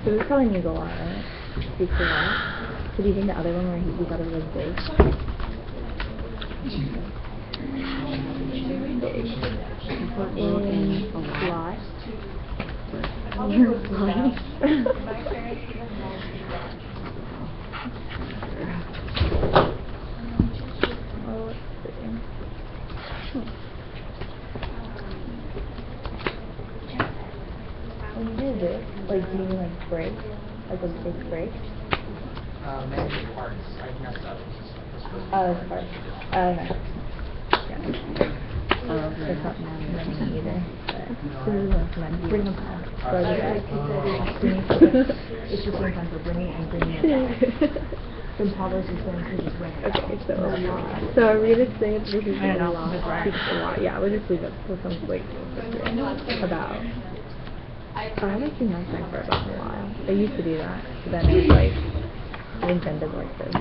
So this probably means a lot, right? Speaks a lot. So do you think the other one where we thought it was big? Big. In lot. You're funny. When you do this, like, do you mean like break? Like a big break? Maybe parts. I messed up. Oh, it's parts. Okay. Yeah. That's not many either. Bring them out. So it's the same time for bringing and bringing it back. Then Pablo's just going to just bring it back. Okay, so are we gonna say this is a lot? Speaks a lot. Yeah, we'll just leave it till some like about. I haven't seen that sign for about a while. I used to do that, but then it was like, I think Ben doesn't like this.